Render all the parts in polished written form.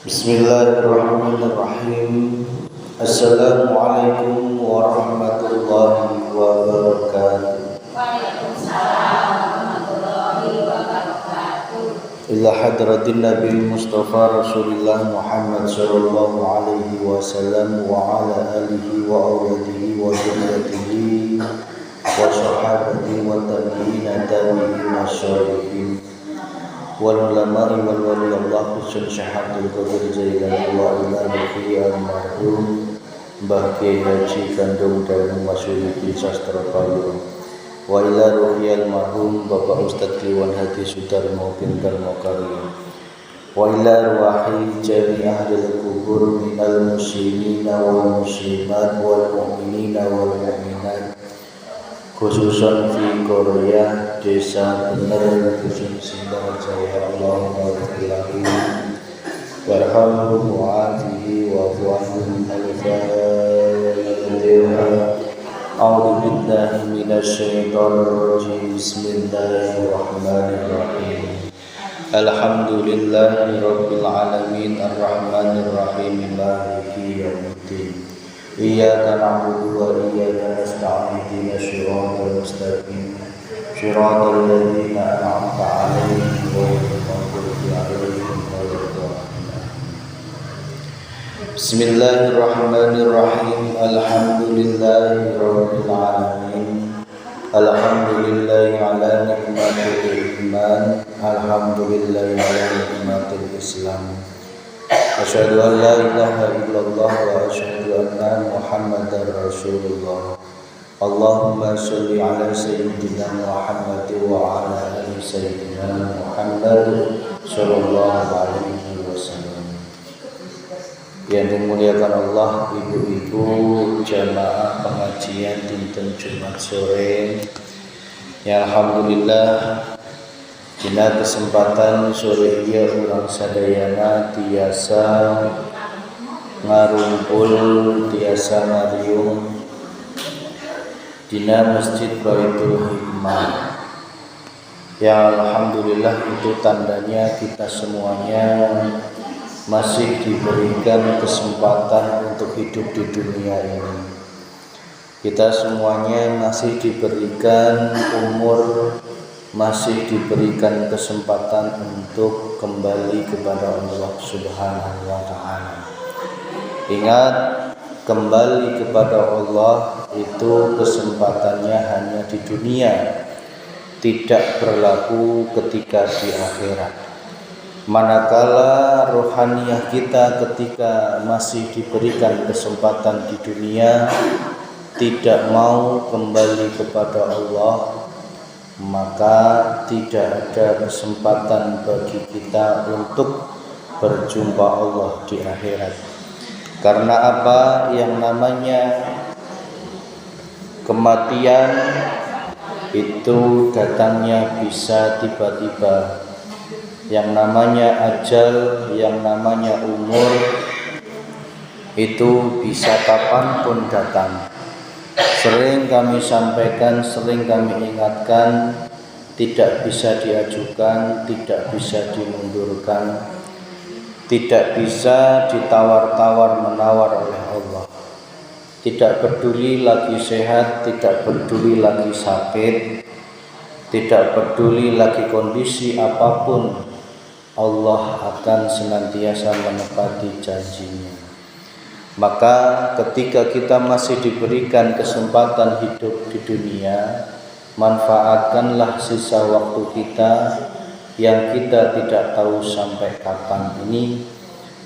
Bismillahirrahmanirrahim. Assalamualaikum warahmatullahi wabarakatuh. Waalaikumsalam warahmatullahi wabarakatuh. Ila hadratin Nabi Mustafa Rasulullah Muhammad sallallahu alaihi wasallam wa ala alihi wa awladihi wa dhurriyyatihi wa sahabatihi wa tabi'ina tabi'ina syarihin wal ulama'i wal wali Allah khusus Syekh Qadir Jailani wa ila ruhi almarhum Mbah Kiai Haji Gandung Dalam Masyuriki Sastra Palu wa ila ruhi almarhum Bapak Ustadz Kliwon Hadi Sudarmo Pintar Mokarim wa ila ruhi jami ahlil kubur minal muslimina wal muslimat wal mu'minina wal mu'minat khususan fi Korea desa Bener Dusun Sindang Jaya Allahumma wafilahi warhamhu wa'afihi wa'afu'anhum al-fatiha. A'udhu billahi minasyaitanir rajim. Bismillahirrahmanirrahim. Alhamdulillahi rabbil alamin arrahmanir rahim maliki yaumiddin. Iyyaka na'budu wa iyyaka nasta'in ihdinas siratal mustaqim siratal ladzina an'amta 'alaihim ghairil maghdubi 'alaihim waladdallin. Bismillahirrahmanirrahim. Alhamdulillahi rabbil alamin. Alhamdulillahi 'ala ni'matil iman. Alhamdulillahi 'ala ni'matil islam. Asyhadu an la ilaha illallah wa asyhadu anna Muhammadar Rasulullah. Allahumma sholli ala sayyidina Muhammad wa ala ali sayyidina Muhammad sallallahu alaihi wasallam. Yang dimuliakan Allah, ibu-ibu jamaah pengajian dinten Jumat sore. Ya alhamdulillah dina kesempatan sore ieu urang sadayana tiasa ngarumpul tiasa ngariung dina Masjid Baitul Hikmah. Ya alhamdulillah itu tandanya kita semuanya masih diberikan kesempatan untuk hidup di dunia ini. Kita semuanya masih diberikan umur, masih diberikan kesempatan untuk kembali kepada Allah Subhanahu wa ta'ala. Ingat, kembali kepada Allah itu kesempatannya hanya di dunia, tidak berlaku ketika di akhirat. Manakala rohaniyah kita ketika masih diberikan kesempatan di dunia tidak mau kembali kepada Allah, maka tidak ada kesempatan bagi kita untuk berjumpa Allah di akhirat. Karena apa? Yang namanya kematian itu datangnya bisa tiba-tiba. Yang namanya ajal, yang namanya umur itu bisa kapanpun datang. Sering kami sampaikan, sering kami ingatkan, tidak bisa diajukan, tidak bisa dimundurkan, tidak bisa ditawar-tawar menawar oleh Allah. Tidak peduli lagi sehat, tidak peduli lagi sakit, tidak peduli lagi kondisi apapun, Allah akan senantiasa menepati janjinya. Maka ketika kita masih diberikan kesempatan hidup di dunia, manfaatkanlah sisa waktu kita yang kita tidak tahu sampai kapan ini.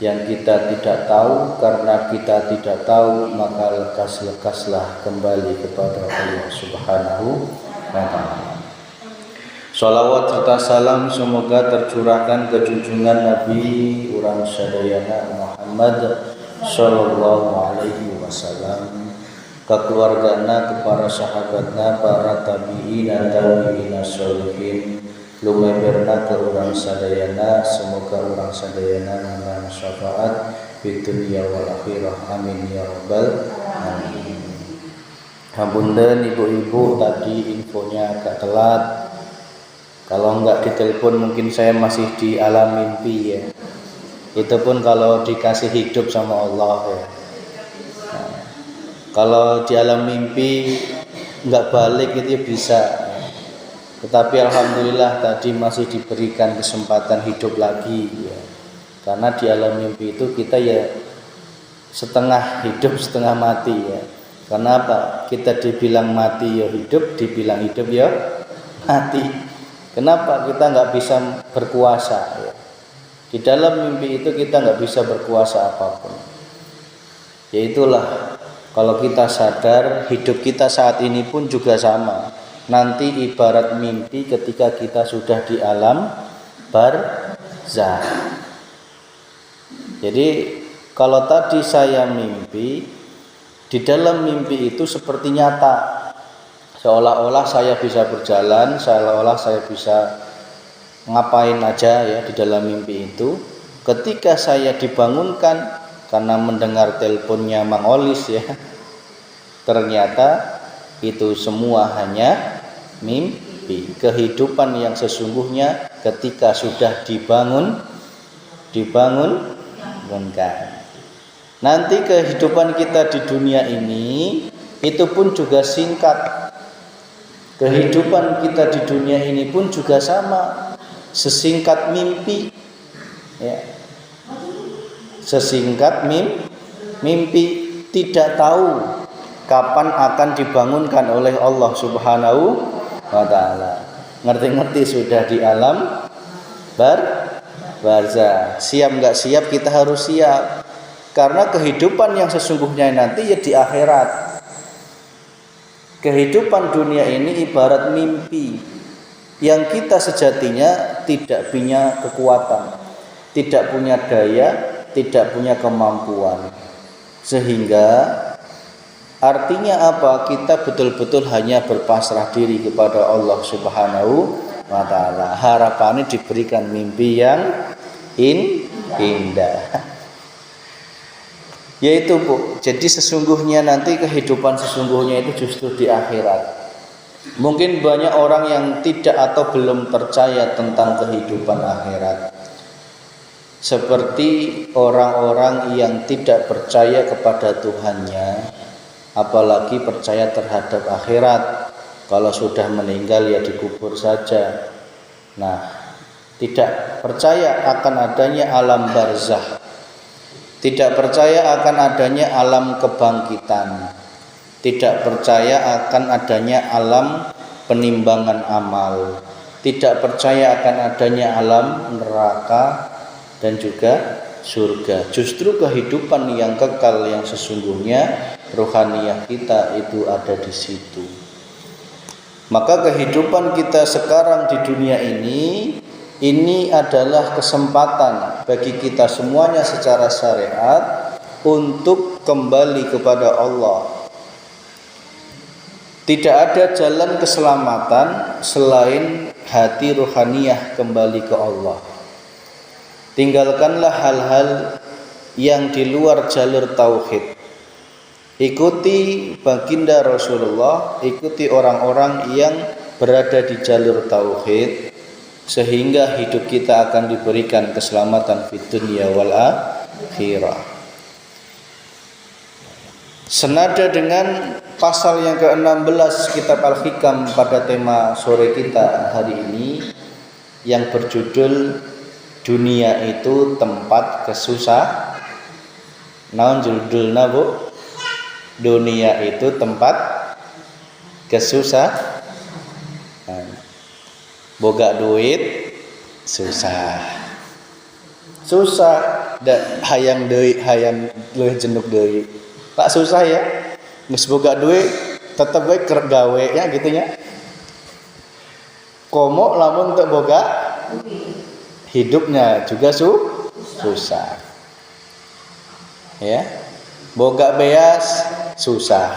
Yang kita tidak tahu, karena kita tidak tahu, maka lekas-lekaslah kembali kepada Allah Subhanahu wa ta'ala. Shalawat serta salam semoga tercurahkan ke junjungan Nabi urang sadayana Muhammad sallallahu alaihi wasallam, ke keluargana, ke para sahabatna, para tabi'in, tabi'ina sholihin, lumeberna ke urang sadayana. Semoga urang sadayana menang syafaat di dunia wal akhirah. Amin ya rabbal alamin. Hapunten ibu-ibu, tadi infonya agak telat. Kalau enggak ditelepon mungkin saya masih di alam mimpi ya. Itu pun kalau dikasih hidup sama Allah ya. Nah, kalau di alam mimpi nggak balik itu bisa. Tetapi alhamdulillah tadi masih diberikan kesempatan hidup lagi ya. Karena di alam mimpi itu kita ya setengah hidup setengah mati ya. Karena apa? Kita dibilang mati ya hidup, dibilang hidup ya mati. Kenapa? Kita nggak bisa berkuasa ya. Di dalam mimpi itu kita nggak bisa berkuasa apapun. Yaitulah kalau kita sadar hidup kita saat ini pun juga sama. Nanti ibarat mimpi ketika kita sudah di alam barzah. Jadi kalau tadi saya mimpi, di dalam mimpi itu seperti nyata. Seolah-olah saya bisa berjalan, seolah-olah saya bisa ngapain aja ya di dalam mimpi itu. Ketika saya dibangunkan karena mendengar teleponnya Mang Olis ya, ternyata itu semua hanya mimpi. Kehidupan yang sesungguhnya ketika sudah dibangunkan. Nanti kehidupan kita di dunia ini itu pun juga singkat. Kehidupan kita di dunia ini pun juga sama, sesingkat mimpi ya. Sesingkat mimpi, tidak tahu kapan akan dibangunkan oleh Allah Subhanahu wa taala. Ngerti-ngerti sudah di alam barzah. Siap enggak siap kita harus siap. Karena kehidupan yang sesungguhnya nanti ya di akhirat. Kehidupan dunia ini ibarat mimpi yang kita sejatinya tidak punya kekuatan, tidak punya daya, tidak punya kemampuan. Sehingga artinya apa? Kita betul-betul hanya berpasrah diri kepada Allah Subhanahu wa taala. Harapannya diberikan mimpi yang indah. Yaitu Bu, jadi sesungguhnya nanti kehidupan sesungguhnya itu justru di akhirat. Mungkin banyak orang yang tidak atau belum percaya tentang kehidupan akhirat. Seperti orang-orang yang tidak percaya kepada Tuhannya, apalagi percaya terhadap akhirat. Kalau sudah meninggal ya dikubur saja. Nah, tidak percaya akan adanya alam barzah. Tidak percaya akan adanya alam kebangkitan. Tidak percaya akan adanya alam penimbangan amal. Tidak percaya akan adanya alam neraka dan juga surga. Justru kehidupan yang kekal yang sesungguhnya rohaniyah kita itu ada di situ. Maka kehidupan kita sekarang di dunia ini adalah kesempatan bagi kita semuanya secara syariat untuk kembali kepada Allah. Tidak ada jalan keselamatan selain hati rohaniyah kembali ke Allah. Tinggalkanlah hal-hal yang di luar jalur tauhid. Ikuti baginda Rasulullah, ikuti orang-orang yang berada di jalur tauhid, sehingga hidup kita akan diberikan keselamatan fid dunya wal akhirah. Senada dengan pasal yang ke-16 kitab Al-Hikam pada tema sore kita hari ini yang berjudul dunia itu tempat kesusah. Naon judulna Bu? Dunia itu tempat kesusah. Boga duit susah hayang deui hayang leuh jenuk deui tak susah ya geus boga duit tetep bae keur gawe ya gitu nya komo lamun teu boga hidupnya juga susah ya boga beas susah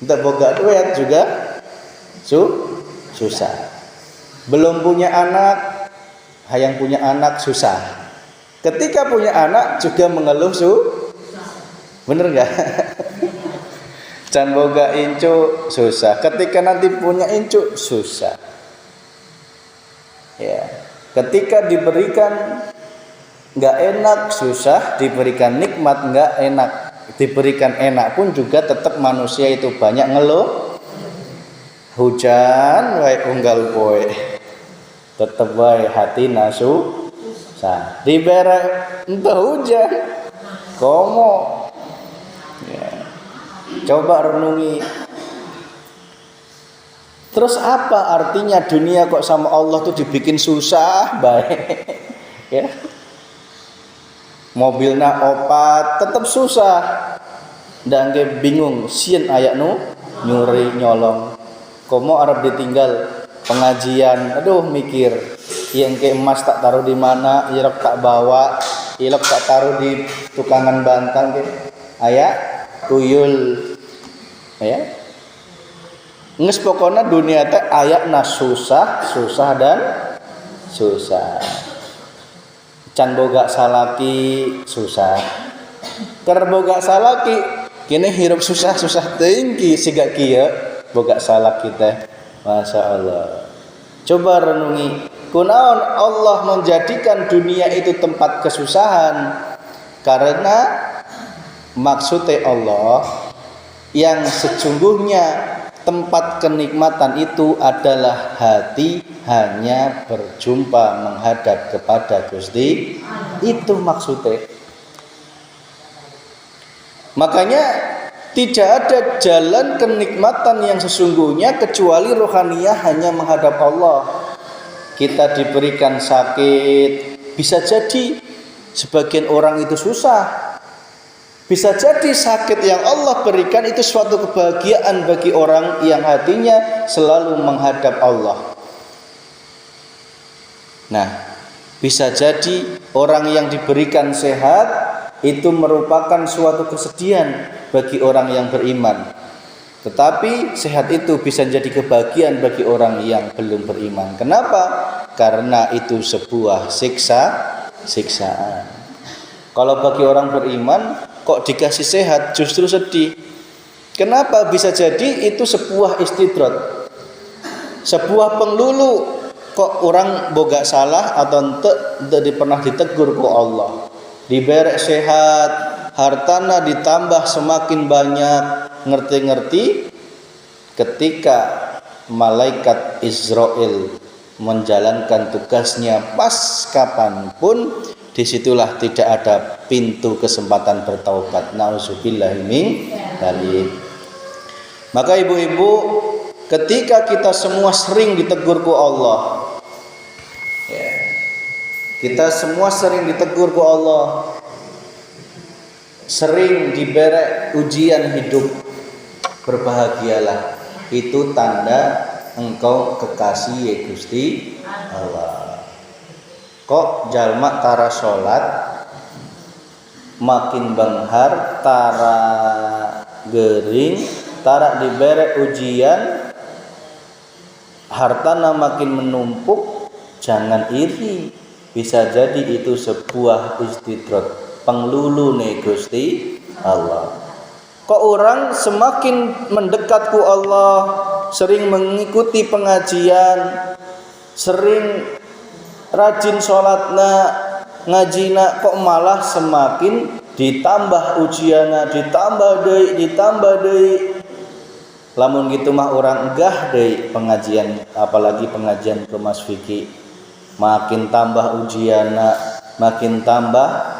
teu boga duit juga susah. Belum punya anak, hayang punya anak susah. Ketika punya anak juga mengeluh bener nggak? Can boga incu susah. Ketika nanti punya incu susah. Ya, ketika diberikan nggak enak, susah, diberikan nikmat nggak enak, diberikan enak pun juga tetap manusia itu banyak ngeluh. Hujan wae unggal poe, tetap wae hati nasu sah. Dibere entah hujan, komo. Ya. Coba renungi. Terus apa artinya dunia kok sama Allah tuh dibikin susah baik? Ya. Mobilnya opat tetap susah. Dan ge bingung sieun aya nu nyuri nyolong. Komo arep ditinggal pengajian, aduh mikir, yang ke emas tak taruh di mana, irok tak bawa, ilok tak taruh di tukangan bantang ke, aya tuyul, ya. Nges pokoknya dunia teh aya na susah, susah dan susah. Can boga salaki susah, keur boga salaki, kini hirup susah susah tinggi siga kieu. Boga salah kita, Masya Allah. Coba renungi, kunaon Allah menjadikan dunia itu tempat kesusahan, karena maksudnya Allah yang sesungguhnya tempat kenikmatan itu adalah hati hanya berjumpa menghadap kepada Gusti. Itu maksudnya. Makanya tidak ada jalan kenikmatan yang sesungguhnya kecuali rohaniyah hanya menghadap Allah. Kita diberikan sakit, bisa jadi sebagian orang itu susah. Bisa jadi sakit yang Allah berikan itu suatu kebahagiaan bagi orang yang hatinya selalu menghadap Allah. Nah, bisa jadi orang yang diberikan sehat itu merupakan suatu kesedihan bagi orang yang beriman. Tetapi sehat itu bisa jadi kebahagiaan bagi orang yang belum beriman. Kenapa? Karena itu sebuah siksaan. Kalau bagi orang beriman kok dikasih sehat justru sedih. Kenapa? Bisa jadi itu sebuah istidrat, sebuah penglulu. Kok orang boga salah atau ente pernah ditegur ku Allah, diberek sehat, hartana ditambah semakin banyak, ngerti-ngerti ketika malaikat Israel menjalankan tugasnya pas kapanpun, disitulah tidak ada pintu kesempatan bertaubat. Nauzubillahi min dzalik. Maka ibu-ibu, ketika kita semua sering ditegur ku Allah, ya, kita semua sering ditegur ku Allah, sering diberi ujian hidup, berbahagialah. Itu tanda engkau kekasih ya Gusti Allah. Kok jalma tara salat makin benghar, tara gering, tara diberi ujian, hartana makin menumpuk, jangan iri. Bisa jadi itu sebuah istidrat, penglulu nih Gusti Allah. Kok orang semakin mendekat ku Allah, sering mengikuti pengajian, sering rajin sholatna, ngajina, kok malah semakin ditambah ujiana, ditambah deui. Lamun gitu mah orang enggah deui pengajian, apalagi pengajian ke Mas Vicky. Makin tambah ujiana, makin tambah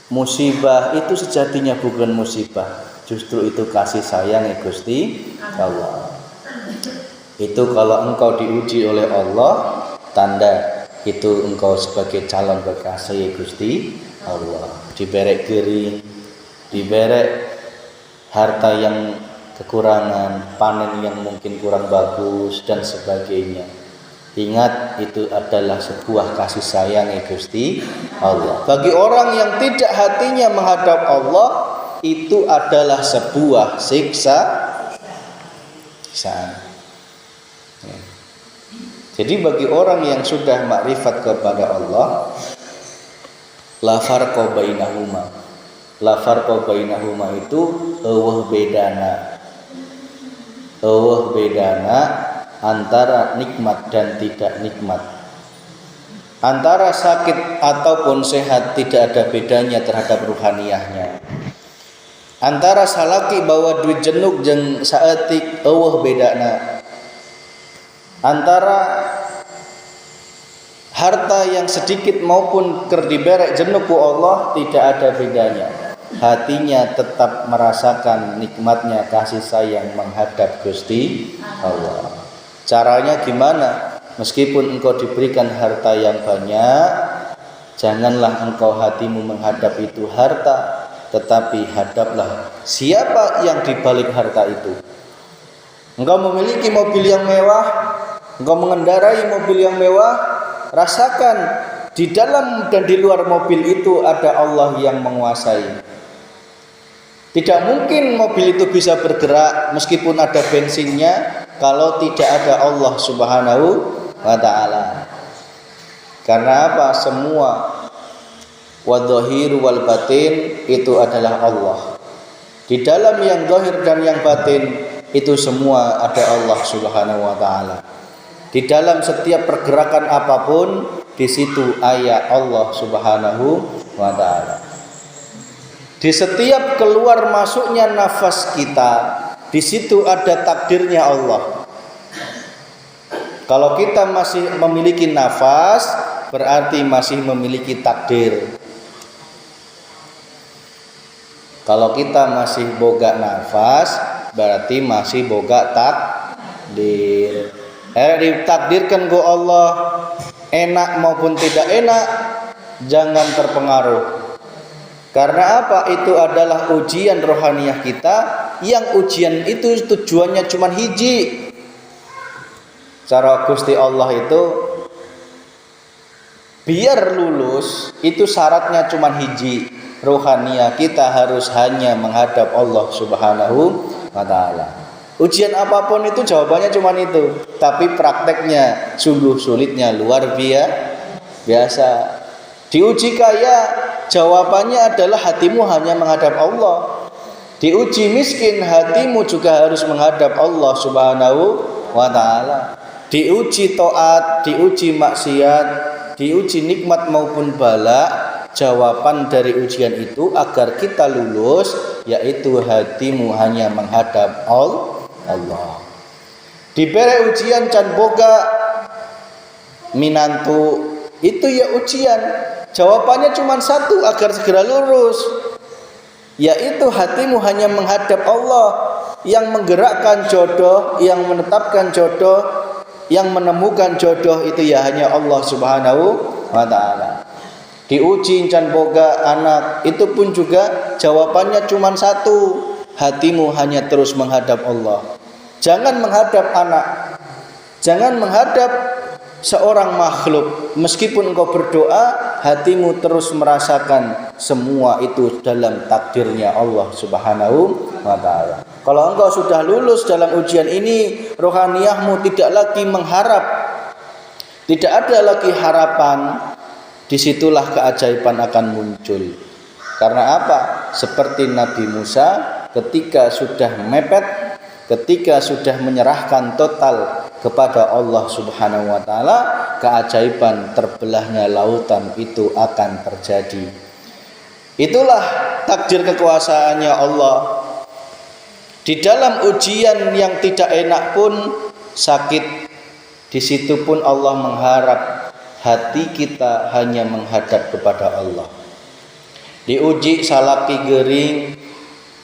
musibah. Itu sejatinya bukan musibah, justru itu kasih sayang ya Gusti Allah. Itu kalau engkau diuji oleh Allah, tanda itu engkau sebagai calon kekasih ya Gusti Allah. Diberek gering, diberek harta yang kekurangan, panen yang mungkin kurang bagus dan sebagainya. Ingat, itu adalah sebuah kasih sayang ya Gusti Allah. Bagi orang yang tidak hatinya menghadap Allah, itu adalah sebuah siksaan. Ya. Jadi bagi orang yang sudah makrifat kepada Allah, la farqa bainahuma. La farqa bainahuma itu eueuh bedana antara nikmat dan tidak nikmat. Antara sakit ataupun sehat tidak ada bedanya terhadap ruhaniyahnya. Antara salaki bawa duit jenuk jeung saeutik eueuh bedana. Antara harta yang sedikit maupun keur diberek jenuk ku Allah tidak ada bedanya. Hatinya tetap merasakan nikmatnya kasih sayang menghadap Gusti Allah. Caranya gimana? Meskipun engkau diberikan harta yang banyak, janganlah engkau hatimu menghadap itu harta, tetapi hadaplah siapa yang dibalik harta itu. Engkau memiliki mobil yang mewah, engkau mengendarai mobil yang mewah, rasakan di dalam dan di luar mobil itu ada Allah yang menguasai. Tidak mungkin mobil itu bisa bergerak meskipun ada bensinnya kalau tidak ada Allah Subhanahu wa ta'ala. Karena apa? Semua wadhahir wal batin itu adalah Allah. Di dalam yang zahir dan yang batin itu semua ada Allah Subhanahu wa ta'ala. Di dalam setiap pergerakan apapun di situ ayat Allah Subhanahu wa ta'ala. Di setiap keluar masuknya nafas kita, di situ ada takdirnya Allah. Kalau kita masih memiliki nafas, berarti masih memiliki takdir. Kalau kita masih boga nafas, berarti masih boga takdir. Ditakdirkan go Allah, enak maupun tidak enak, jangan terpengaruh. Karena apa? Itu adalah ujian rohaniyah kita, yang ujian itu tujuannya cuma hiji. Cara Gusti Allah itu biar lulus, itu syaratnya cuma hiji. Rohaniyah kita harus hanya menghadap Allah Subhanahu wa ta'ala. Ujian apapun itu jawabannya cuma itu, tapi prakteknya sungguh sulitnya luar biasa. Diuji kaya, jawabannya adalah hatimu hanya menghadap Allah. Diuji miskin, hatimu juga harus menghadap Allah Subhanahu wa ta'ala. Diuji taat, diuji maksiat, diuji nikmat maupun bala, jawaban dari ujian itu agar kita lulus, yaitu hatimu hanya menghadap Allah. Diberi ujian can boga minantu, itu ya ujian. Jawabannya cuma satu agar segera lurus, yaitu hatimu hanya menghadap Allah yang menggerakkan jodoh, yang menetapkan jodoh, yang menemukan jodoh itu ya hanya Allah Subhanahu wa ta'ala. Diuji can boga anak, itu pun juga jawabannya cuma satu, hatimu hanya terus menghadap Allah. Jangan menghadap anak, jangan menghadap seorang makhluk. Meskipun engkau berdoa, hatimu terus merasakan semua itu dalam takdirnya Allah Subhanahu wa ta'ala. Kalau engkau sudah lulus dalam ujian ini, rohaniyahmu tidak lagi mengharap, tidak ada lagi harapan, disitulah keajaiban akan muncul. Karena apa? Seperti Nabi Musa ketika sudah mepet, ketika sudah menyerahkan total kepada Allah Subhanahu wa ta'ala, keajaiban terbelahnya lautan itu akan terjadi. Itulah takdir kekuasaannya Allah. Di dalam ujian yang tidak enak pun, sakit, di situ pun Allah mengharap hati kita hanya menghadap kepada Allah. Diuji salaki gering,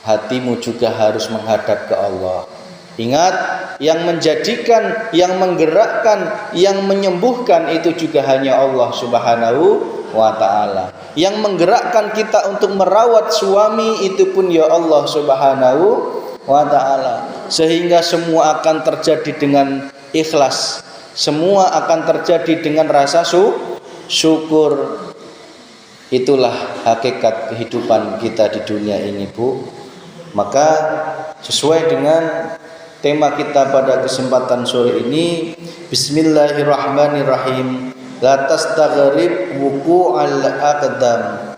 hatimu juga harus menghadap ke Allah. Ingat, yang menjadikan, yang menggerakkan, yang menyembuhkan itu juga hanya Allah Subhanahu wa ta'ala. Yang menggerakkan kita untuk merawat suami itu pun ya Allah Subhanahu wa ta'ala. Sehingga semua akan terjadi dengan ikhlas, semua akan terjadi dengan rasa syukur. Itulah hakikat kehidupan kita di dunia ini, Bu. Maka sesuai dengan tema kita pada kesempatan sore ini, Bismillahirrahmanirrahim. La tastaghrib wuqu'al aqdam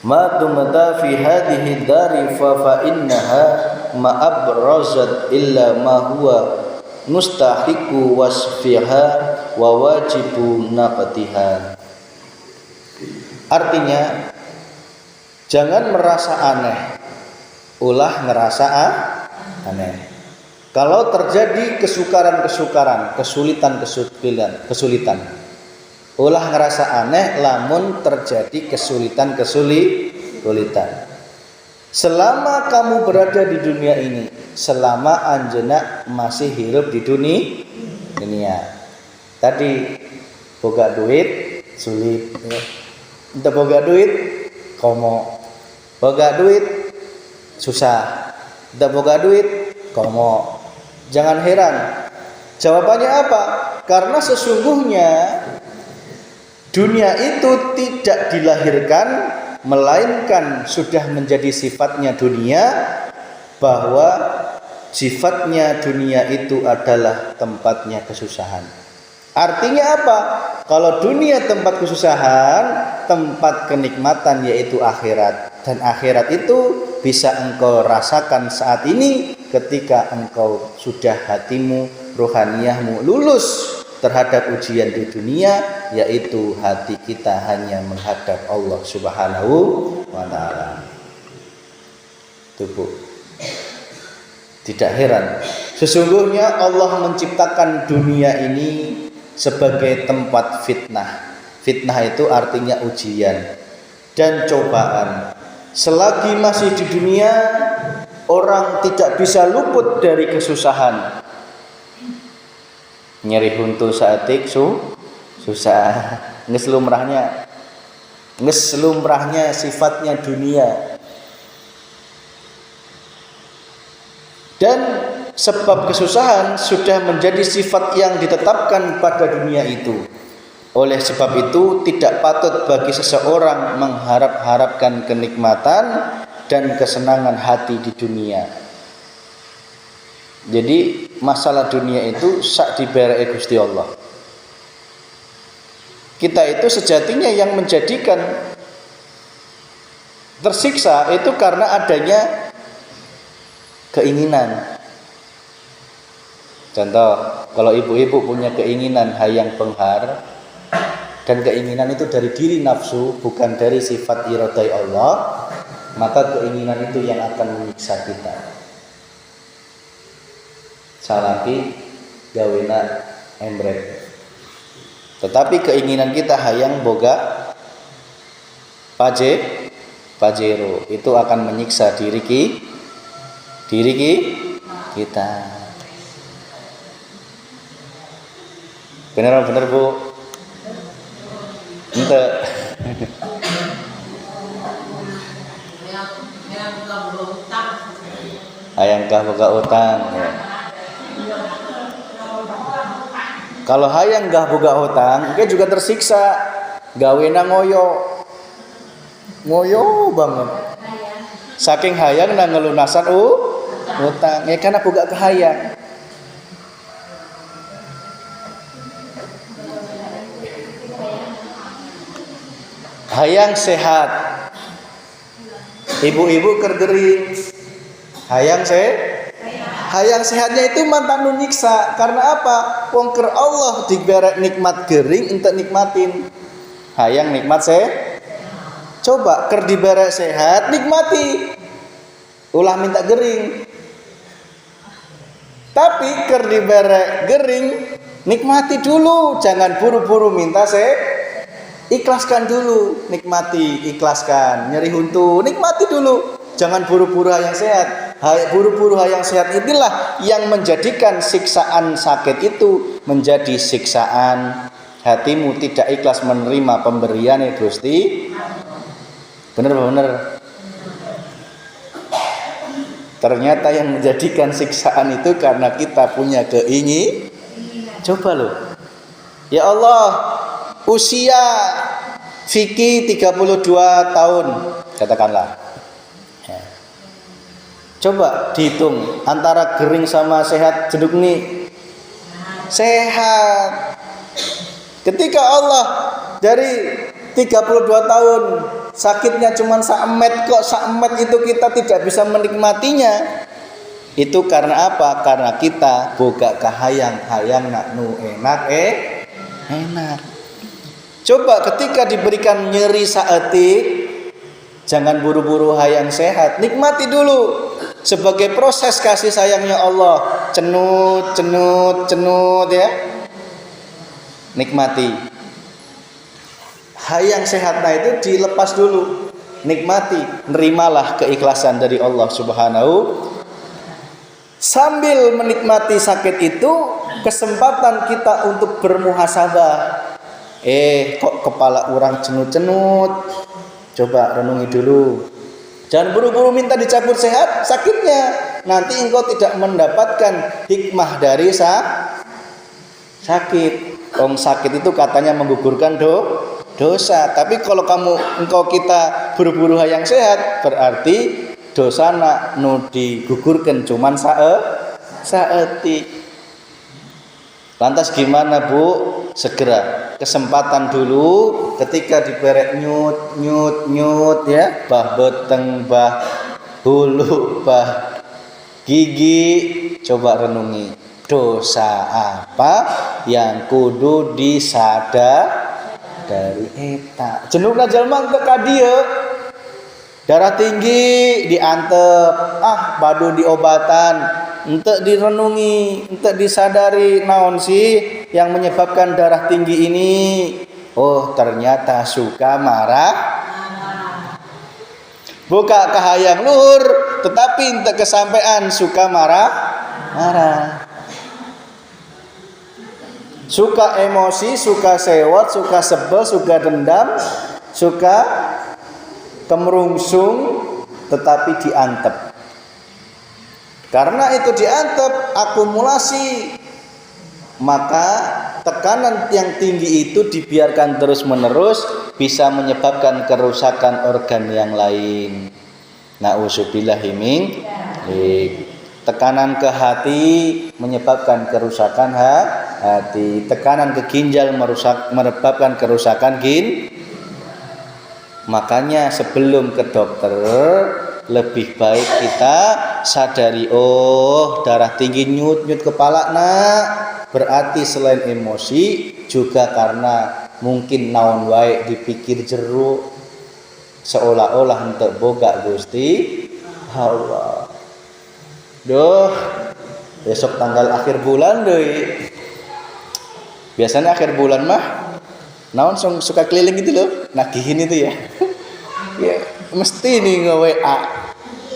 ma dumta fi hadhihi dari fa innaha ma abrazat illa ma huwa mustahiqu wasfiha wa wajibu naqtiha. Artinya jangan merasa aneh, ulah ngerasa aneh. Kalau terjadi kesukaran-kesukaran, kesulitan, ulah ngerasa aneh lamun terjadi kesulitan. Selama kamu berada di dunia ini, selama anjena masih hidup di dunia. Tadi boga duit sulit, entah boga duit komo, boga duit susah, entah boga duit komo. Jangan heran. Jawabannya apa? Karena sesungguhnya dunia itu tidak dilahirkan, melainkan sudah menjadi sifatnya dunia, bahwa sifatnya dunia itu adalah tempatnya kesusahan. Artinya apa? Kalau dunia tempat kesusahan, tempat kenikmatan yaitu akhirat. Dan akhirat itu bisa engkau rasakan saat ini ketika engkau sudah hatimu, rohaniyahmu lulus terhadap ujian di dunia, yaitu hati kita hanya menghadap Allah Subhanahu wa ta'ala. Tubuh. Tidak heran, sesungguhnya Allah menciptakan dunia ini sebagai tempat fitnah. Fitnah itu artinya ujian dan cobaan. Selagi masih di dunia, orang tidak bisa luput dari kesusahan. Nyeri huntu saetik susah. Ngeslumrahnya sifatnya dunia. Dan sebab kesusahan sudah menjadi sifat yang ditetapkan pada dunia itu. Oleh sebab itu tidak patut bagi seseorang mengharap-harapkan kenikmatan dan kesenangan hati di dunia. Jadi masalah dunia itu sak dibereki Gusti Allah. Kita itu sejatinya yang menjadikan tersiksa itu karena adanya keinginan. Contoh, kalau ibu-ibu punya keinginan hayang penghar, dan keinginan itu dari diri nafsu, bukan dari sifat iradai Allah, maka keinginan itu yang akan menyiksa kita. Salaki gawena embrek. Tetapi keinginan kita hayang boga pajero, itu akan menyiksa diri kita. Bener Bu? Ente. Hayangkah boga utang. Ya. Kalau hayang gah boga utang, dia juga tersiksa. Gawena ngoyo banget. Saking hayang na ngelunasan utang, ya karena boga kehayang. Hayang sehat, ibu-ibu kergering. Hayang sehatnya itu mantan nyiksa. Karena apa? Wongker Allah diberek nikmat gering untuk nikmatin. Hayang nikmat coba ker diberek sehat nikmati. Ulah minta gering. Tapi ker diberek gering nikmati dulu, jangan buru-buru minta ikhlaskan dulu, nikmati, ikhlaskan. Nyeri huntu, nikmati dulu. Jangan buru-buru hayang sehat. Buru-buru hayang sehat inilah yang menjadikan siksaan sakit itu menjadi siksaan. Hatimu tidak ikhlas menerima pemberian Gusti. Bener. Ternyata yang menjadikan siksaan itu karena kita punya keinginan. Coba loh. Ya Allah, usia Vicky 32 tahun katakanlah. Ya. Coba dihitung antara gering sama sehat jeduk nih. Sehat. Ketika Allah dari 32 tahun sakitnya cuma saemet kok, saemet itu kita tidak bisa menikmatinya. Itu karena apa? Karena kita boga kahayang-hayang nak nu enak enak. Coba ketika diberikan nyeri saeutik, jangan buru-buru hayang sehat, nikmati dulu sebagai proses kasih sayangnya Allah. Cenut ya. Nikmati. Hayang sehatnya itu dilepas dulu. Nikmati, nerimalah keikhlasan dari Allah Subhanahu. Sambil menikmati sakit itu, kesempatan kita untuk bermuhasabah. Kok kepala orang cenut-cenut? Coba renungi dulu. Jangan buru-buru minta dicabut sehat sakitnya. Nanti engkau tidak mendapatkan hikmah dari sakit. Sakit itu katanya menggugurkan dosa. Tapi kalau kita buru-buru hayang sehat, berarti dosa nak nu digugurkan cuman saeutik. Lantas gimana Bu? Segera kesempatan dulu ketika diberek nyut ya, bah beteng, bah hulu, bah gigi. Coba renungi dosa apa yang kudu disadari eta. Cenurna jalma teu ka dieu. Darah tinggi diantep, badu diobatan, ente direnungi, ente disadari naon sih yang menyebabkan darah tinggi ini. Oh, ternyata suka marah. Buka kahayang luhur, tetapi ente kesampaian suka marah. Suka emosi, suka sewot, suka sebel, suka dendam, suka kemerungsung, tetapi diantep. Karena itu diantep, akumulasi, maka tekanan yang tinggi itu dibiarkan terus-menerus bisa menyebabkan kerusakan organ yang lain. Na'udzubillahi min dzalik. Tekanan ke hati menyebabkan kerusakan hati. Tekanan ke ginjal menyebabkan kerusakan Makanya sebelum ke dokter lebih baik kita sadari, darah tinggi nyut kepala berarti selain emosi juga karena mungkin naon wae dipikir jeruk, seolah-olah henteu boga Gusti Allah. Besok tanggal akhir bulan deui. Biasanya akhir bulan mah naon suka keliling gitu loh, nagihin itu ya. Ya, mesti nih nge-WA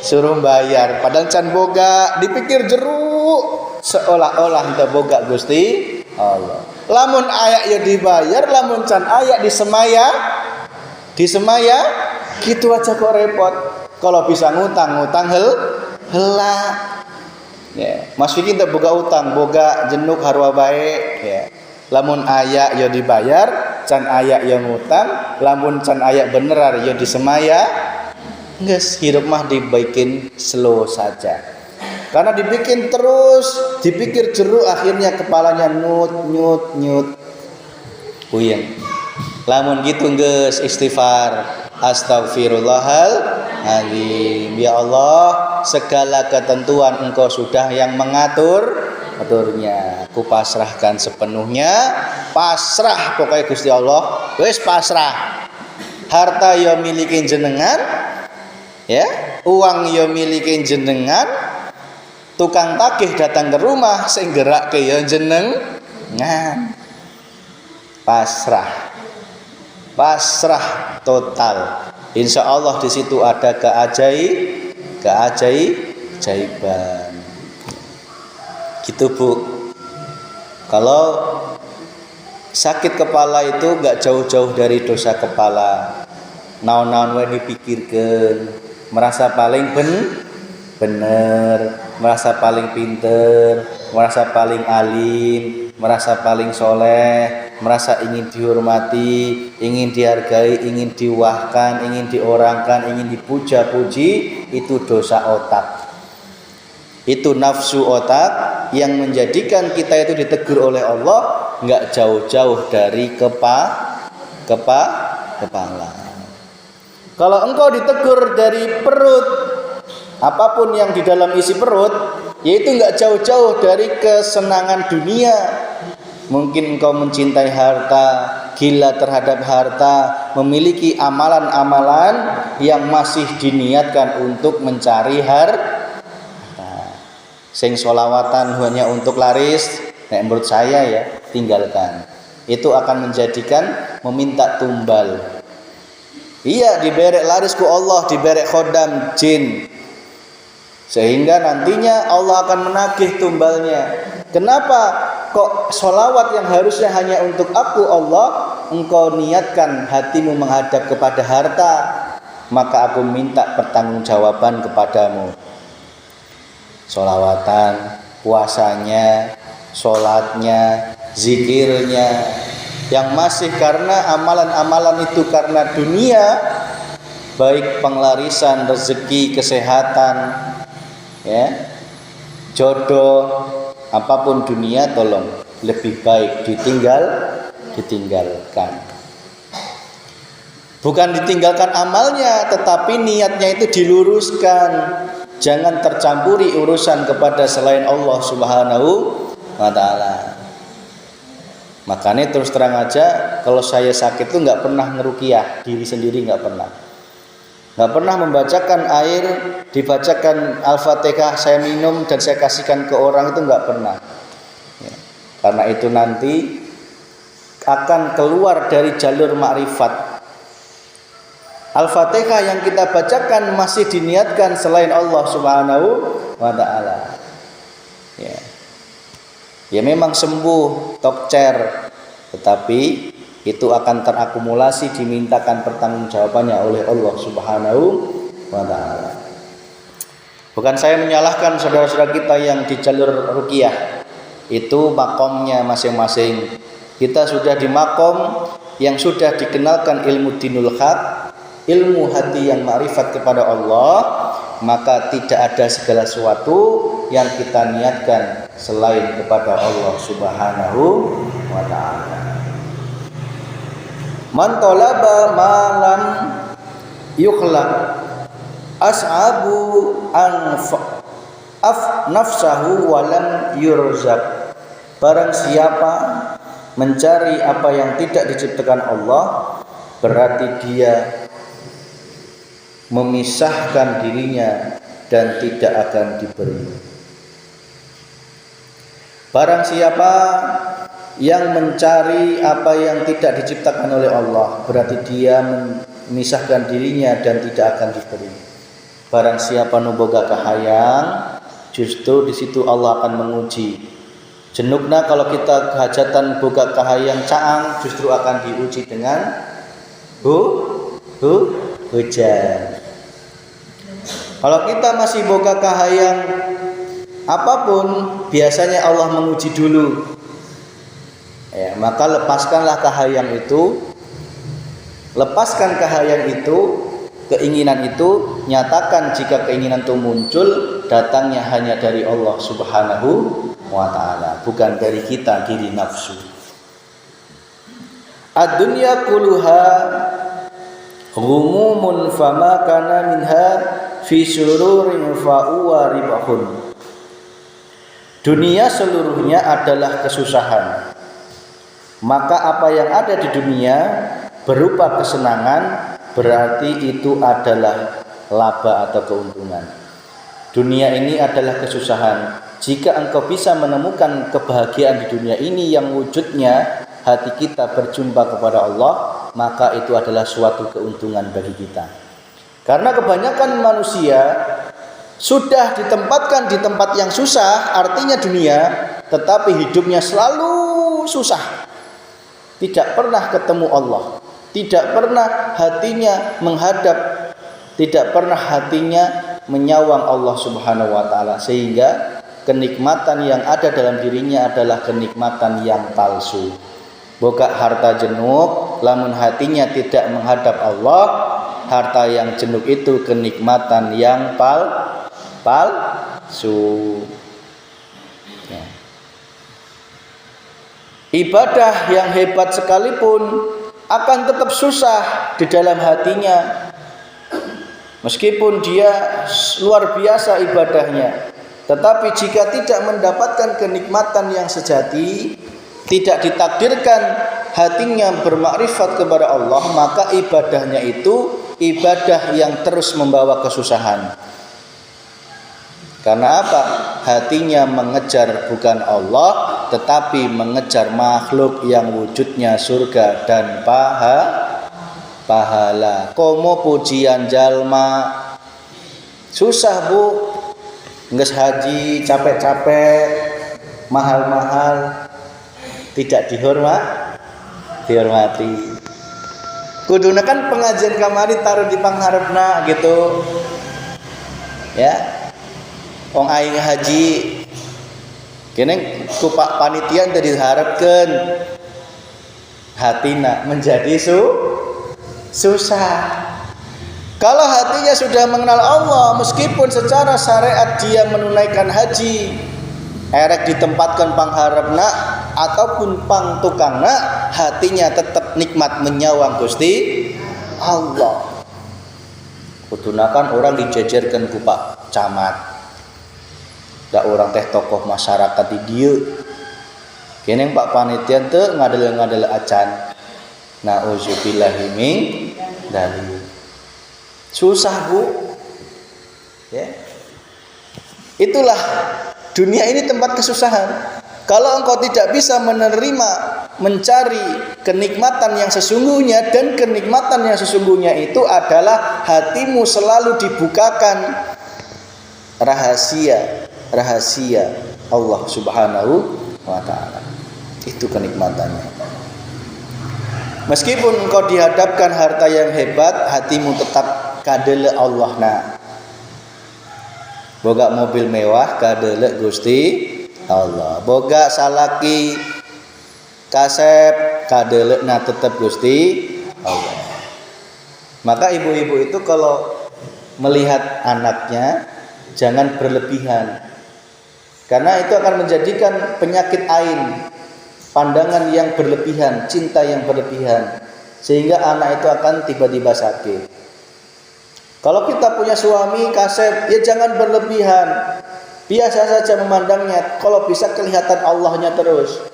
suruh bayar padahal can boga, dipikir jeruk, seolah-olah henteu boga Gusti Allah. Lamun aya ya dibayar, lamun can aya disemaya gitu aja kok repot. Kalau bisa ngutang heula. Ya, Mas Fikri teu boga utang, boga jenuk harua bae ya. Lamun aya ya dibayar, can aya ya ngutang, lamun can aya beneran ya disemaya. Geus hidup mah dibikin slow saja. Karena dibikin terus, dipikir jeruk, akhirnya kepalanya nyut. Puyeng. Lamun gitu geus istighfar. Astagfirullahaladzim. Ya Allah, segala ketentuan Engkau sudah yang mengaturnya. Ku pasrahkan sepenuhnya. Pasrah pokoknya Gusti Allah. Wis pasrah. Harta yo milikin jenengan, ya, uang yo milikin jenengan. Tukang tagih datang ke rumah sing gerakke yo jenengan. Pasrah total. Insya Allah di situ ada keajaiban. Gitu Bu. Kalau sakit kepala itu gak jauh-jauh dari dosa kepala. Naon-naon wae dipikirkeun, merasa paling bener, merasa paling pinter, merasa paling alim, merasa paling soleh, merasa ingin dihormati, ingin dihargai, ingin diwahkan, ingin diorangkan, ingin dipuja-puji. Itu dosa otak. Itu nafsu otak yang menjadikan kita itu ditegur oleh Allah nggak jauh-jauh dari kepala. Kalau engkau ditegur dari perut, apapun yang di dalam isi perut, yaitu enggak jauh-jauh dari kesenangan dunia. Mungkin engkau mencintai harta, gila terhadap harta, memiliki amalan-amalan yang masih diniatkan untuk mencari harta. Sing sholawatan hanya untuk laris, menurut saya ya tinggalkan. Itu akan menjadikan meminta tumbal. Iya, diberek laris ku Allah, diberek khodam jin, sehingga nantinya Allah akan menagih tumbalnya. Kenapa kok sholawat yang harusnya hanya untuk aku Allah, engkau niatkan hatimu menghadap kepada harta, maka aku minta pertanggungjawaban kepadamu. Sholawatan, puasanya, sholatnya, zikirnya, yang masih karena amalan-amalan itu karena dunia, baik penglarisan, rezeki, kesehatan, ya, jodoh, apapun dunia, tolong lebih baik ditinggalkan. Bukan ditinggalkan amalnya, tetapi niatnya itu diluruskan. Jangan tercampuri urusan kepada selain Allah Subhanahu wa ta'ala. Makanya terus terang aja, kalau saya sakit tuh nggak pernah ngeruqyah diri sendiri, nggak pernah membacakan air, dibacakan Al-Fatihah saya minum dan saya kasihkan ke orang, itu nggak pernah. Ya. Karena itu nanti akan keluar dari jalur makrifat. Al-Fatihah yang kita bacakan masih diniatkan selain Allah Subhanahu wa ta'ala. Ya. Ya memang sembuh top chair, tetapi itu akan terakumulasi, dimintakan pertanggungjawabannya oleh Allah Subhanahu wa ta'ala. Bukan saya menyalahkan saudara-saudara kita yang di jalur ruqyah, itu makomnya masing-masing. Kita sudah di makom yang sudah dikenalkan ilmu dinul haq, ilmu hati yang ma'rifat kepada Allah, maka tidak ada segala sesuatu yang kita niatkan selain kepada Allah Subhanahu wa ta'ala. Man talaba ma lam yukhlaq as'abu nafsahu wa lam yurzaq. Barang siapa mencari apa yang tidak diciptakan Allah, berarti dia memisahkan dirinya dan tidak akan diberi. Barang siapa yang mencari apa yang tidak diciptakan oleh Allah, berarti dia memisahkan dirinya dan tidak akan diberi. Barang siapa nuboga kahayang, justru di situ Allah akan menguji. Jenukna kalau kita kehajatan boga kahayang caang, justru akan diuji dengan hujan. Kalau kita masih boga kahayang apapun, biasanya Allah menguji dulu. Ya, maka lepaskanlah kahayang itu, lepaskan kahayang itu, keinginan itu, nyatakan jika keinginan itu muncul, datangnya hanya dari Allah Subhanahu wa ta'ala, bukan dari kita, diri nafsu. Ad-dunya kulluha ghumumun fama kana minha fi sururin fa'uwa ribahun. Dunia seluruhnya adalah kesusahan, maka apa yang ada di dunia berupa kesenangan, berarti itu adalah laba atau keuntungan. Dunia ini adalah kesusahan. Jika engkau bisa menemukan kebahagiaan di dunia ini yang wujudnya hati kita berjumpa kepada Allah, maka itu adalah suatu keuntungan bagi kita. Karena kebanyakan manusia sudah ditempatkan di tempat yang susah, artinya dunia, tetapi hidupnya selalu susah. Tidak pernah ketemu Allah, tidak pernah hatinya menghadap, tidak pernah hatinya menyawang Allah Subhanahu wa ta'ala, sehingga kenikmatan yang ada dalam dirinya adalah kenikmatan yang palsu. Boga harta jenuk, lamun hatinya tidak menghadap Allah, harta yang jenuk itu kenikmatan yang palsu. Ya. Ibadah yang hebat sekalipun akan tetap susah di dalam hatinya. Meskipun dia luar biasa ibadahnya, Tetapi jika tidak mendapatkan kenikmatan yang sejati, tidak ditakdirkan hatinya bermakrifat kepada Allah, maka ibadahnya itu ibadah yang terus membawa kesusahan. Karena apa? Hatinya mengejar bukan Allah, tetapi mengejar makhluk yang wujudnya surga dan pahala. Komo pujian jalma. Susah bu, nges haji capek-capek, mahal-mahal, tidak dihormati. Kuduna kan pengajian kamari taruh di pangharepna gitu, ya. Wong aing haji, kene ku pak panitia tadi diharapkeun hatina menjadi susah. Kalau hatinya sudah mengenal Allah, meskipun secara syariat dia menunaikan haji, erek ditempatkan pangharepna ataupun pang tukangna, hatinya tetap nikmat menyawang Gusti Allah. Kudunakan orang dijajarkan ku Pak Camat, da orang teh tokoh masyarakat di dieu. Kene Pak panitia teu ngadel acan. Nauzubillahi min dzalik. Susah bu, ya. Itulah dunia ini tempat kesusahan. Kalau engkau tidak bisa menerima, mencari kenikmatan yang sesungguhnya, dan kenikmatan yang sesungguhnya itu adalah hatimu selalu dibukakan rahasia Allah Subhanahu wa ta'ala. Itu kenikmatannya. Meskipun engkau dihadapkan harta yang hebat, hatimu tetap kadele Allah na. Boga mobil mewah kadele Gusti Allah. Boga salaki kasep kadele na tetap Gusti Allah. Maka ibu-ibu itu kalau melihat anaknya jangan berlebihan. Karena itu akan menjadikan penyakit ain, pandangan yang berlebihan, cinta yang berlebihan, sehingga anak itu akan tiba-tiba sakit. Kalau kita punya suami kasep, ya jangan berlebihan, biasa saja memandangnya. Kalau bisa kelihatan Allahnya terus.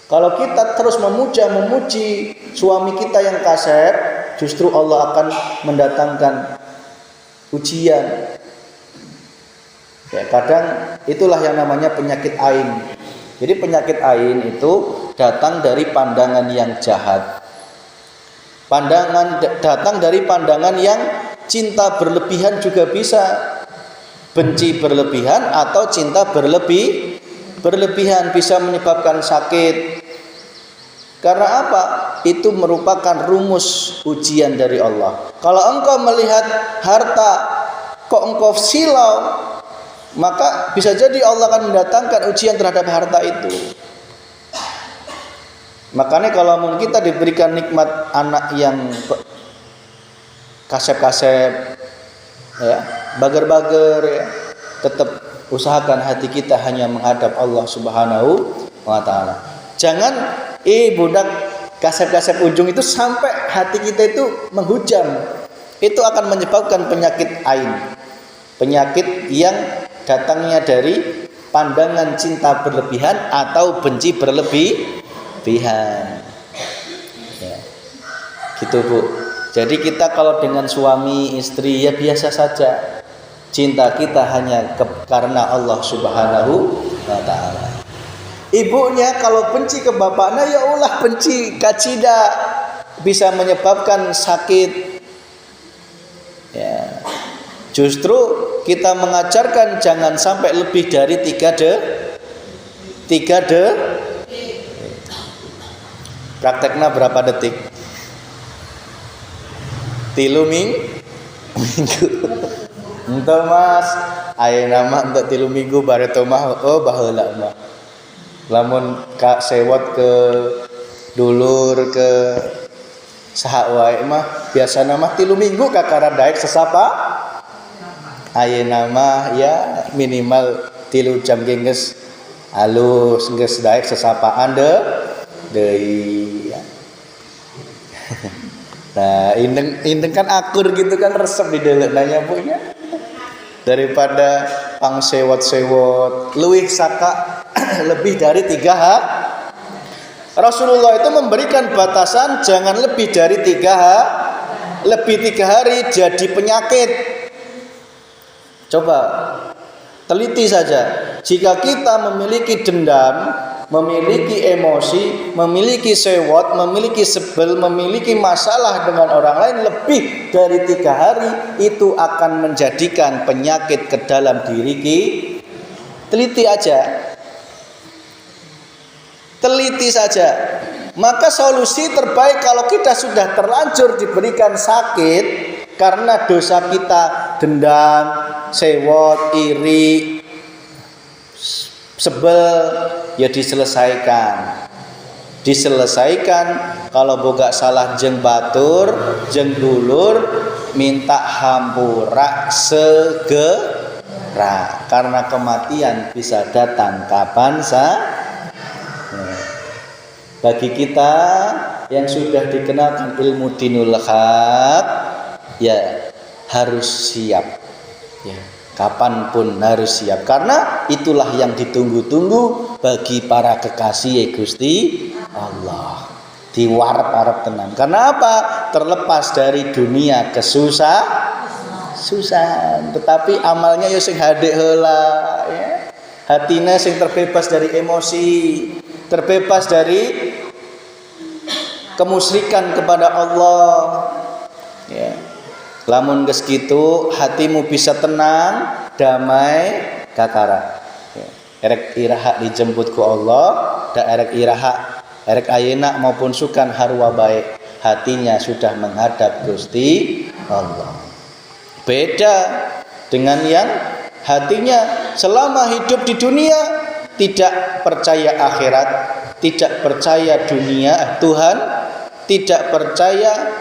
Kalau kita terus memuji suami kita yang kasep, justru Allah akan mendatangkan ujian. Ya, kadang itulah yang namanya penyakit ain. Jadi penyakit ain itu datang dari pandangan yang jahat. Datang dari pandangan yang cinta berlebihan juga bisa. Benci berlebihan atau cinta berlebihan bisa menyebabkan sakit. Karena apa? Itu merupakan rumus ujian dari Allah. Kalau engkau melihat harta kok engkau silau, maka bisa jadi Allah akan mendatangkan ujian terhadap harta itu. Makanya kalau kita diberikan nikmat anak yang kasep-kasep, ya, bager-bager, ya, tetap usahakan hati kita hanya menghadap Allah Subhanahu wa ta'ala. Jangan budak kasep-kasep ujung itu sampai hati kita itu menghujam. Itu akan menyebabkan penyakit ain, penyakit yang datangnya dari pandangan cinta berlebihan atau benci berlebihan. Ya. Gitu bu. Jadi kita kalau dengan suami istri ya biasa saja. Cinta kita hanya karena Allah Subhanahu wa ta'ala. Ibunya kalau benci ke bapaknya, ya Allah benci kacida, bisa menyebabkan sakit. Ya. Justru kita mengajarkan jangan sampai lebih dari 3 de. Prakteknya berapa detik? 3 minggu. Entah mas, ayo nama untuk 3 minggu bare tomah baheula mah. Lamun kak sewot ke dulur ke saha wae mah biasa nama 3 minggu kakara daek sesapa. Ayeuna mah ya minimal 3 jam geus alus geus daek sesapaan deui ya. Nah, indeng kan akur gitu kan resep di deleunanya punya. Daripada gampang sewot-sewot luwih saka lebih dari 3 hari. Rasulullah itu memberikan batasan jangan lebih dari 3 hari. Lebih 3 hari jadi penyakit. Coba teliti saja. Jika kita memiliki dendam, memiliki emosi, memiliki sewot, memiliki sebel, memiliki masalah dengan orang lain lebih dari 3 hari, itu akan menjadikan penyakit ke dalam diri kita. Teliti aja. Teliti saja. Maka solusi terbaik kalau kita sudah terlanjur diberikan sakit karena dosa kita, dendam, sewot, iri, sebel, ya diselesaikan. Kalau boga salah jeng batur, jeng dulur, minta hampura segera, karena kematian bisa datang kapan saja. Bagi kita yang sudah dikenalkan ilmu dinul haq, ya harus siap, ya kapanpun harus siap, karena itulah yang ditunggu-tunggu bagi para kekasih Gusti Allah. Diwarap-warap tenang. Karena apa? Terlepas dari dunia kesusahan, tetapi amalnya yo sing hadek heula, ya. Hatine sing terbebas dari emosi, terbebas dari kemusyrikan kepada Allah, ya. Lamun geus kitu hatimu bisa tenang, damai, kakara, ya. Erek iraha dijemput ku Allah, da erek iraha, erek ayeuna maupun sukan harwa baik, hatinya sudah menghadap Gusti Allah. Beda dengan yang hatinya selama hidup di dunia tidak percaya akhirat, tidak percaya dunia, Tuhan, tidak percaya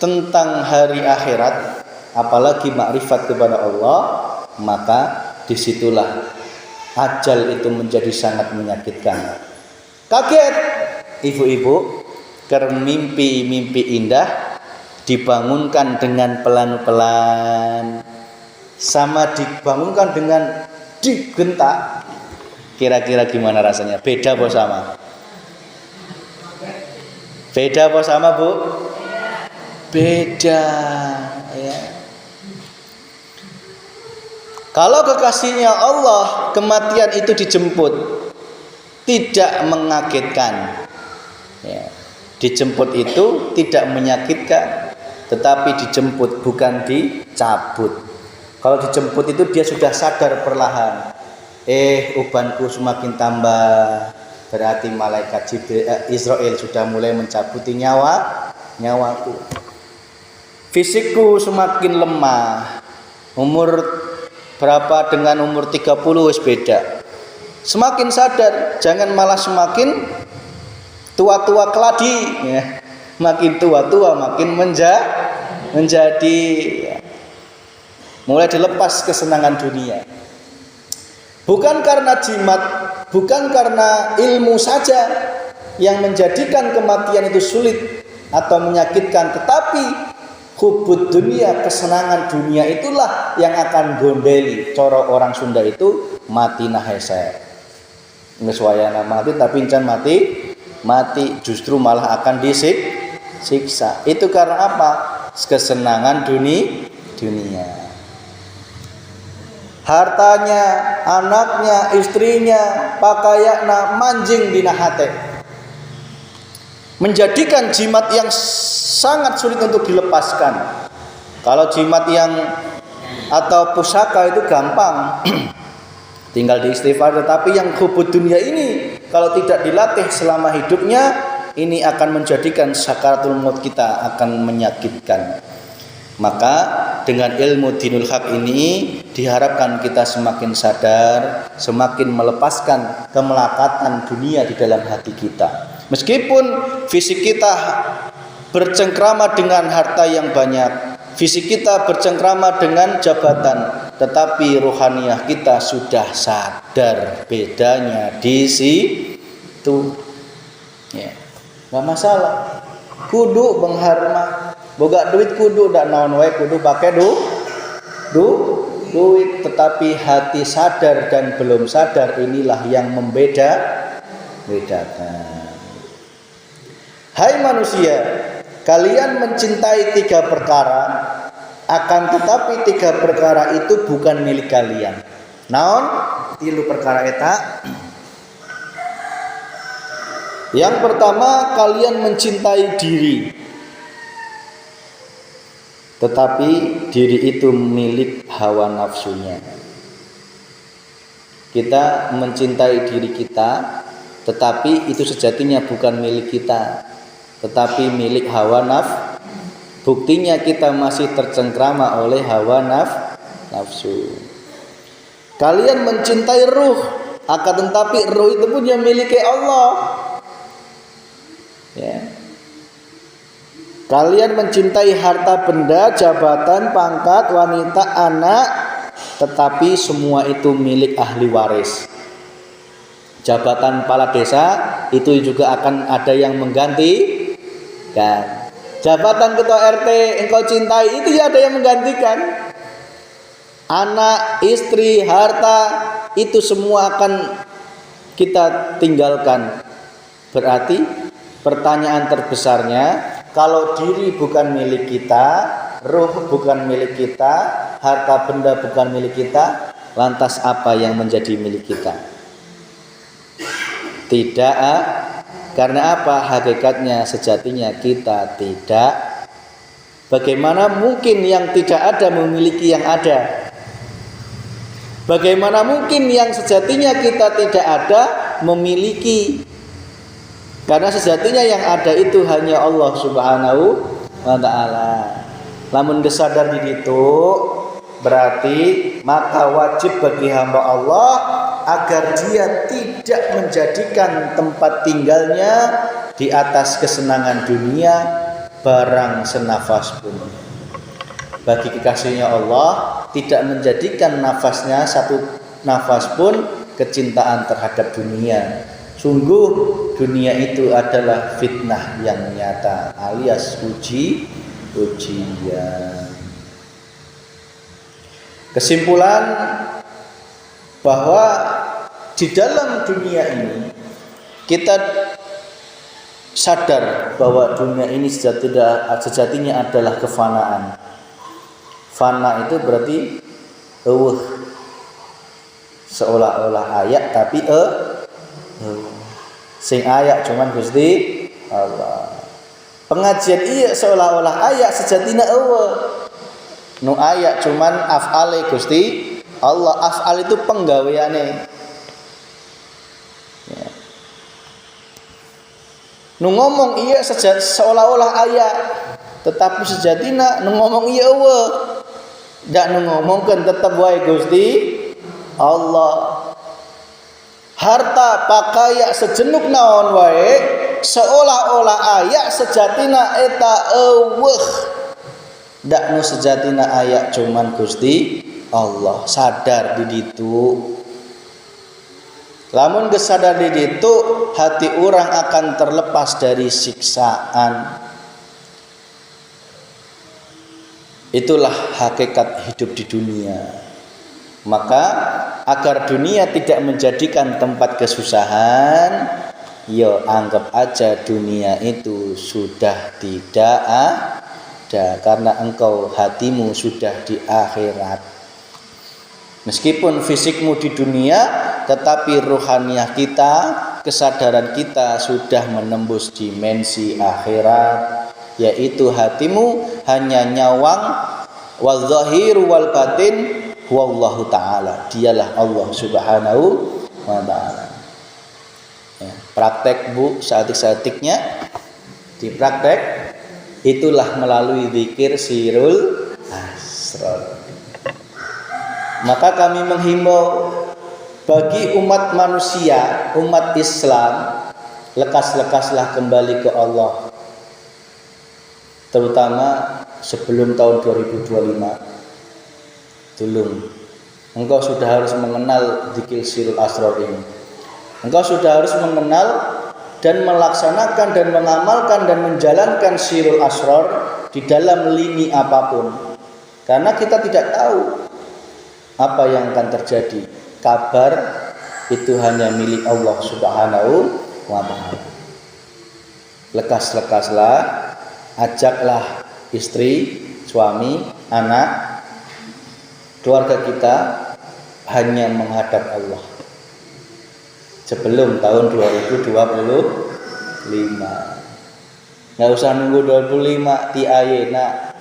tentang hari akhirat, apalagi makrifat kepada Allah, maka disitulah ajal itu menjadi sangat menyakitkan. Kaget ibu-ibu, ker mimpi indah dibangunkan dengan pelan-pelan, sama dibangunkan dengan digentak. Kira-kira gimana rasanya? Beda apa sama? Beda apa sama, Bu? Beda, ya. Kalau kekasihnya Allah, kematian itu dijemput, tidak mengagetkan, ya. Dijemput itu tidak menyakitkan, tetapi dijemput bukan dicabut. Kalau dijemput itu dia sudah sadar perlahan. Ubanku semakin tambah, berarti malaikat Israel sudah mulai mencabuti nyawaku. Fisikku semakin lemah. Umur berapa dengan umur 30 wis beda. Semakin sadar, jangan malah semakin tua-tua keladi, ya. Makin tua-tua makin menjadi, ya. Mulai dilepas kesenangan dunia. Bukan karena jimat, bukan karena ilmu saja yang menjadikan kematian itu sulit atau menyakitkan, tetapi hubud dunia, kesenangan dunia itulah yang akan gondeli. Coro orang Sunda itu mati nahese. Ngeswayana mati tapi encan mati justru malah akan disiksa. Itu karena apa? Kesenangan dunia. Hartanya, anaknya, istrinya, pakaiannya manjing dina hate. Menjadikan jimat yang sangat sulit untuk dilepaskan. Kalau jimat yang atau pusaka itu gampang, tinggal diistighfar. Tetapi yang hubud dunia ini, kalau tidak dilatih selama hidupnya, ini akan menjadikan sakaratul maut kita akan menyakitkan. Maka dengan ilmu dinul haq ini diharapkan kita semakin sadar, semakin melepaskan kemelekatan dunia di dalam hati kita. Meskipun fisik kita bercengkrama dengan harta yang banyak, fisik kita bercengkrama dengan jabatan, tetapi rohaniah kita sudah sadar bedanya di situ. Ya, nggak masalah. Kudu bengharma, boga duit kudu dak naon wae kudu pake fluid, tetapi hati sadar dan belum sadar, inilah yang membedakan. Hai manusia, kalian mencintai 3 perkara, akan tetapi 3 perkara itu bukan milik kalian. Naon? 3 perkara eta. Yang pertama, kalian mencintai diri, tetapi diri itu milik hawa nafsunya. Kita mencintai diri kita, tetapi itu sejatinya bukan milik kita, tetapi milik hawa nafsu. Buktinya kita masih tercengkrama oleh hawa nafsu. Kalian mencintai ruh, akan tetapi ruh itu punya milik Allah. Ya. Kalian mencintai harta benda, jabatan, pangkat, wanita, anak, tetapi semua itu milik ahli waris. Jabatan kepala desa itu juga akan ada yang menggantikan. Jabatan ketua RT engkau cintai, itu ya ada yang menggantikan. Anak, istri, harta, itu semua akan kita tinggalkan. Berarti pertanyaan terbesarnya, kalau diri bukan milik kita, ruh bukan milik kita, harta benda bukan milik kita, lantas apa yang menjadi milik kita? Tidak. Karena apa? Hakikatnya sejatinya kita tidak. Bagaimana mungkin yang tidak ada memiliki yang ada? Bagaimana mungkin yang sejatinya kita tidak ada memiliki? Karena sejatinya yang ada itu hanya Allah Subhanahu wa ta'ala. Lamun gesadar di situ, berarti maka wajib bagi hamba Allah agar dia tidak menjadikan tempat tinggalnya di atas kesenangan dunia barang senafas pun. Bagi kekasihnya Allah, tidak menjadikan nafasnya satu nafas pun kecintaan terhadap dunia. Sungguh dunia itu adalah fitnah yang nyata, alias ujian. Kesimpulan bahwa di dalam dunia ini kita sadar bahwa dunia ini sejatinya adalah kefanaan. Fana itu berarti seolah-olah ayat tapi sing ayak cuman Gusti Allah. Pengajian iya seolah-olah ayak sejatina nu ayak cuman af'ale Gusti Allah. Af'al itu penggaweane. Ya. Nu ngomong iya seolah-olah ayak, tetapi sejatina nu ngomong iya ndak nu ngomongkeun tetep wae Gusti Allah. Harta pakaya sejenuk naon wae seolah-olah ayak sejatina eta ndak nu sejatina ayak cuman Gusti Allah. Sadar di ditu. Lamun geus sadar di ditu, hati orang akan terlepas dari siksaan. Itulah hakikat hidup di dunia. Maka agar dunia tidak menjadikan tempat kesusahan, yo anggap aja dunia itu sudah tidak ada, karena engkau hatimu sudah di akhirat. Meskipun fisikmu di dunia, tetapi ruhaniah kita, kesadaran kita sudah menembus dimensi akhirat, yaitu hatimu hanya nyawang wal zahiru wal batin wallahu ta'ala. Dialah Allah Subhanahu wa ta'ala. Ya, praktek Bu, seatik-seatiknya dipraktek. Itulah melalui zikir sirul asrar. Maka kami menghimbau bagi umat manusia, umat Islam, lekas-lekaslah kembali ke Allah. Terutama sebelum tahun 2025. Tulung, engkau sudah harus mengenal zikir sirul asrar ini. Engkau sudah harus mengenal dan melaksanakan dan mengamalkan dan menjalankan sirul asrar di dalam lini apapun. Karena kita tidak tahu apa yang akan terjadi? Kabar itu hanya milik Allah Subhanahu wa ta'ala. Lekas-lekaslah, ajaklah istri, suami, anak, keluarga kita hanya menghadap Allah sebelum tahun 2025. Nggak usah nunggu 25 ti ayena.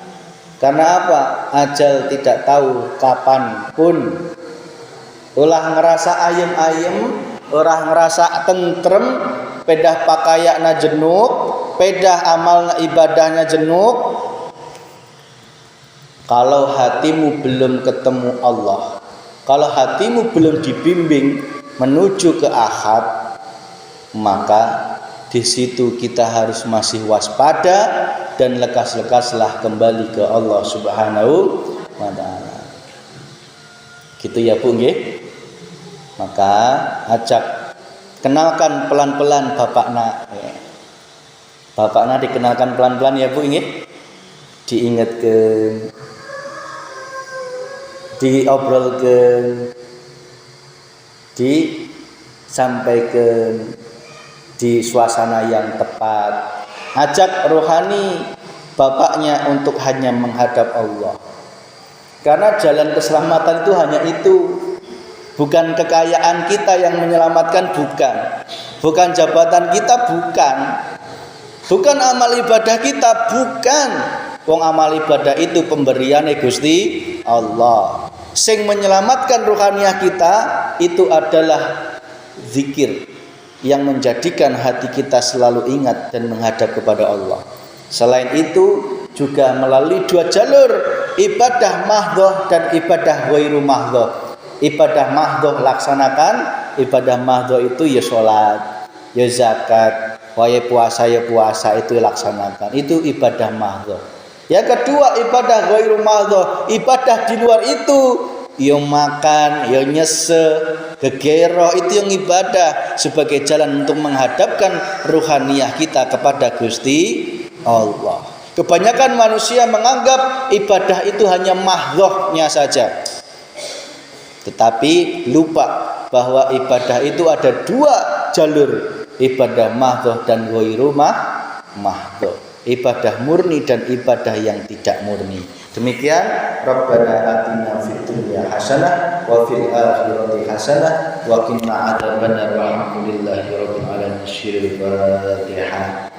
Karena apa? Ajal tidak tahu kapan pun. Ulah ngerasa ayem-ayem, ulah ngerasa tentrem, pedah pakaianna jenuk, pedah amalna ibadahnya jenuk. Kalau hatimu belum ketemu Allah, kalau hatimu belum dibimbing menuju ke akhirat, maka di situ kita harus masih waspada dan lekas-lekaslah kembali ke Allah Subhanahu wa ta'ala. Gitu ya Bu nggih. Maka ajak kenalkan pelan-pelan bapakna. Bapakna dikenalkan pelan-pelan ya Bu nggih. Diingatkeun, diobrolkeun, disampaikan di suasana yang tepat. Ajak rohani bapaknya untuk hanya menghadap Allah. Karena jalan keselamatan itu hanya itu. Bukan kekayaan kita yang menyelamatkan, bukan. Bukan jabatan kita, bukan. Bukan amal ibadah kita, bukan. Wong amal ibadah itu pemberian Gusti Allah. Sing menyelamatkan rohaniah kita itu adalah zikir yang menjadikan hati kita selalu ingat dan menghadap kepada Allah. Selain itu juga melalui dua jalur, ibadah mahdhah dan ibadah ghairu mahdhah. Ibadah mahdhah laksanakan, ibadah mahdhah itu ya salat, ya zakat, ya puasa itu laksanakan. Itu ibadah mahdhah. Yang kedua ibadah ghairu mahdhah, ibadah di luar itu, yang makan, yang nyese, gegero, itu yang ibadah sebagai jalan untuk menghadapkan ruhaniyah kita kepada Gusti Allah. Kebanyakan manusia menganggap ibadah itu hanya mahdhahnya saja, tetapi lupa bahwa ibadah itu ada dua jalur, ibadah mahdhah dan ghairu mahdhah, ibadah murni dan ibadah yang tidak murni. Demikian, Rabbana atina fid dunya hasanah wa fil akhirati hasanah wa qina adzabannar. Walhamdulillahi rabbil alamin. Fatihah.